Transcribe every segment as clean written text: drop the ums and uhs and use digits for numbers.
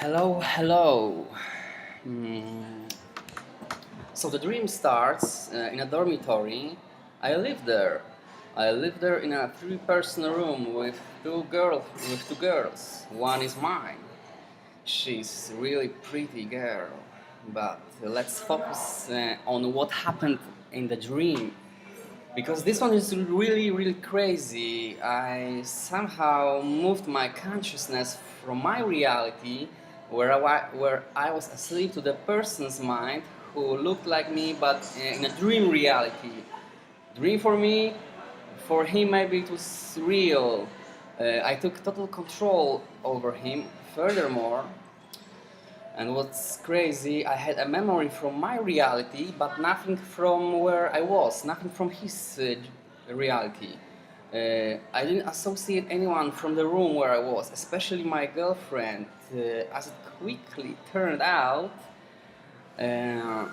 Hello. Mm, So the dream starts in a dormitory. I live there. I live there in a three-person room with two girls. One is mine. She's really pretty girl. But let's focus on what happened in the dream because this one is really crazy. I somehow moved my consciousness from my reality where I was asleep to the person's mind who looked like me but in a dream reality. Dream for me, for him maybe it was real. I took total control over him. Furthermore, and what's crazy, I had a memory from my reality, but nothing from where I was, nothing from his reality. I didn't associate anyone from the room where I was, especially my girlfriend. As it quickly turned out, uh,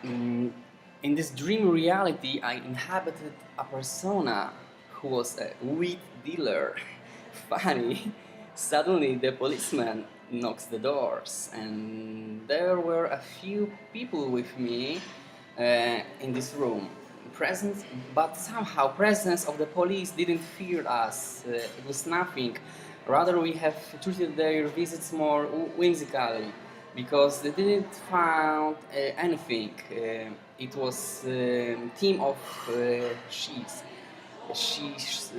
in this dream reality, I inhabited a persona who was a weed dealer. Funny. Suddenly, the policeman knocks the doors, and there were a few people with me in this room. Presence, but somehow presence of the police didn't fear us. It was nothing. Rather, we have treated their visits more whimsically because they didn't find anything. It was a team of sheets. She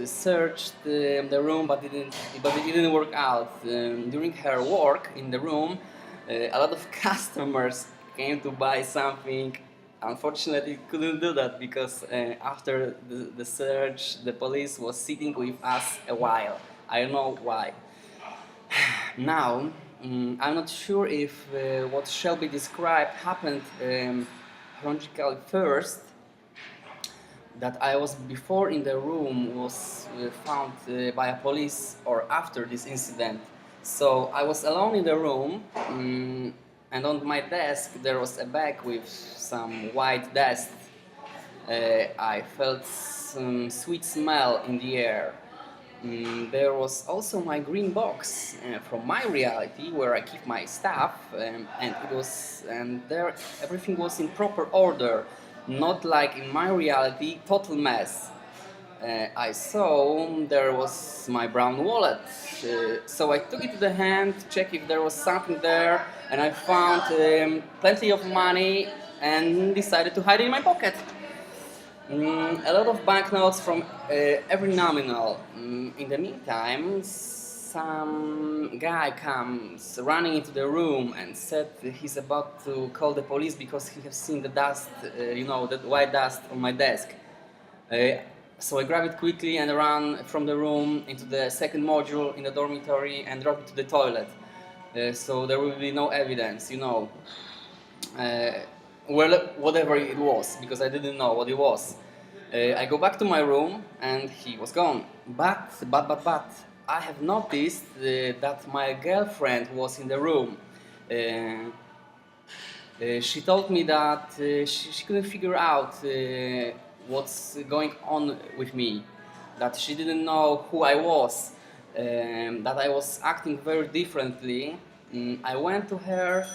searched the room, but it didn't work out. During her work in the room, a lot of customers came to buy something. Unfortunately, couldn't do that because after the search, the police was sitting with us a while. I don't know why. Now, I'm not sure if what shall be described happened chronologically first, that I was before in the room was found by a police or after this incident. So I was alone in the room, and on my desk there was a bag with some white dust. I felt some sweet smell in the air. There was also my green box from my reality where I keep my stuff, and there everything was in proper order, not like in my reality, total mess. I saw there was my brown wallet, so I took it to the hand to check if there was something there, and I found plenty of money and decided to hide it in my pocket. A lot of banknotes from every nominal. In the meantime, some guy comes running into the room and said he's about to call the police because he has seen the dust, the white dust on my desk. Uh, so I grab it quickly and run from the room into the second module in the dormitory and drop it to the toilet. So there will be no evidence, uh, well, whatever it was, because I didn't know what it was. I go back to my room and he was gone. But, I have noticed that my girlfriend was in the room. She told me that she couldn't figure out what's going on with me, that she didn't know who I was, that I was acting very differently. I went to her,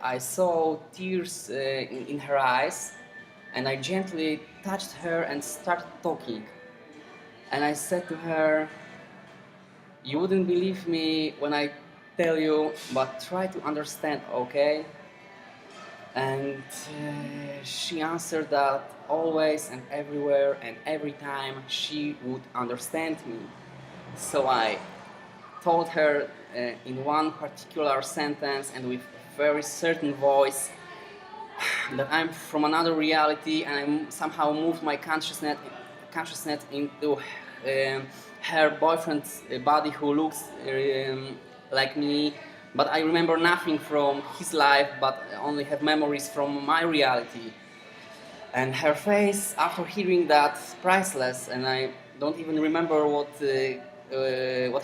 I saw tears in her eyes, and I gently touched her and started talking. And I said to her, "You wouldn't believe me when I tell you, but try to understand, okay?" And she answered that always and everywhere and every time she would understand me. So I told her in one particular sentence and with a very certain voice that I'm from another reality, and I somehow moved my consciousness into her boyfriend's body who looks like me, but I remember nothing from his life, but only have memories from my reality. And her face after hearing that, priceless, and I don't even remember what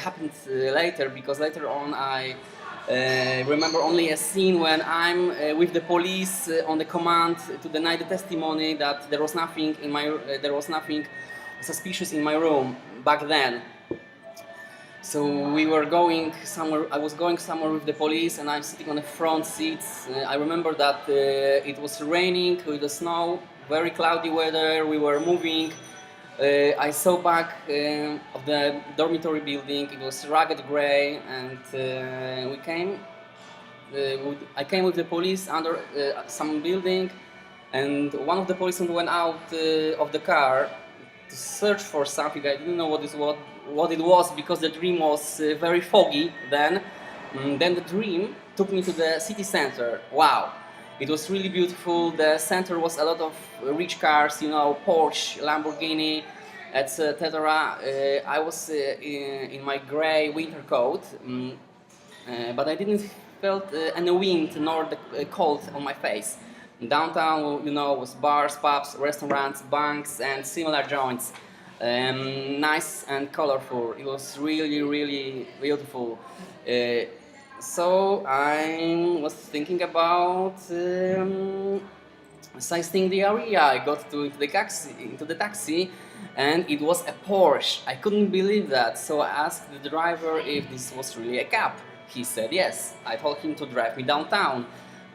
happened later, because later on I remember only a scene when I'm with the police on the command to deny the testimony that there was nothing suspicious in my room back then. So we were going somewhere. I was going somewhere with the police, and I'm sitting on the front seats. I remember that it was raining with the snow, very cloudy weather. We were moving. I saw back of the dormitory building. It was rugged gray, and we came. I came with the police under some building, and one of the policemen went out of the car to search for something. I didn't know what it was because the dream was very foggy then. Then the dream took me to the city center. Wow, it was really beautiful. The center was a lot of rich cars, you know, Porsche, Lamborghini, etc. I was in my gray winter coat, but I didn't felt any wind nor the cold on my face. Downtown, you know, was bars, pubs, restaurants, banks, and similar joints. Nice and colorful. It was really, really beautiful. So I was thinking about sizing the area. I got into the taxi, and it was a Porsche. I couldn't believe that. So I asked the driver if this was really a cab. He said yes. I told him to drive me downtown.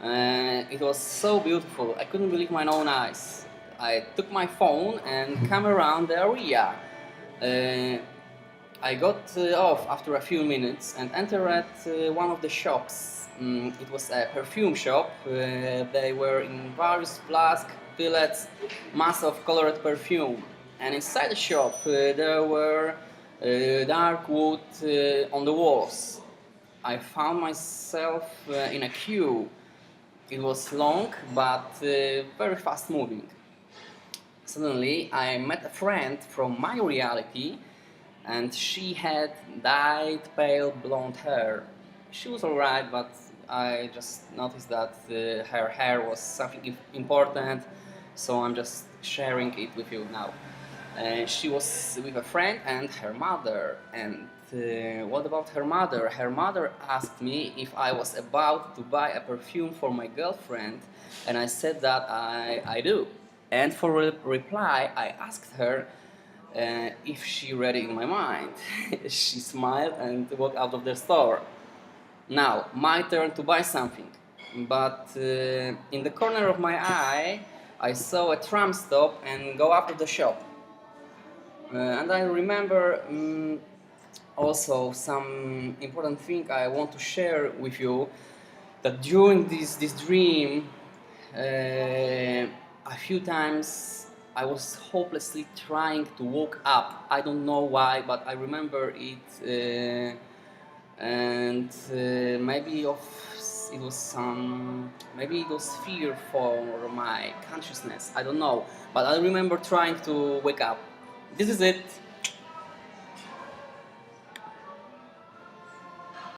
It was so beautiful. I couldn't believe my own eyes. I took my phone and came around the area. I got off after a few minutes and entered one of the shops. It was a perfume shop. They were in various flasks, fillets, mass of colored perfume. And inside the shop there were dark wood on the walls. I found myself in a queue. It was long but very fast moving. Suddenly I met a friend from my reality, and she had dyed pale blonde hair. She was alright, but I just noticed that her hair was something important, so I'm just sharing it with you now. She was with a friend and her mother. And what about her mother? Her mother asked me if I was about to buy a perfume for my girlfriend, and I said that I do. And for reply, I asked her if she read it in my mind. She smiled and walked out of the store. Now, my turn to buy something. But in the corner of my eye, I saw a tram stop and go out of the shop. And I remember also some important thing I want to share with you, that during this dream a few times I was hopelessly trying to wake up. I don't know why, but I remember it, and maybe it was fear for my consciousness. I don't know, but I remember trying to wake up. This is it.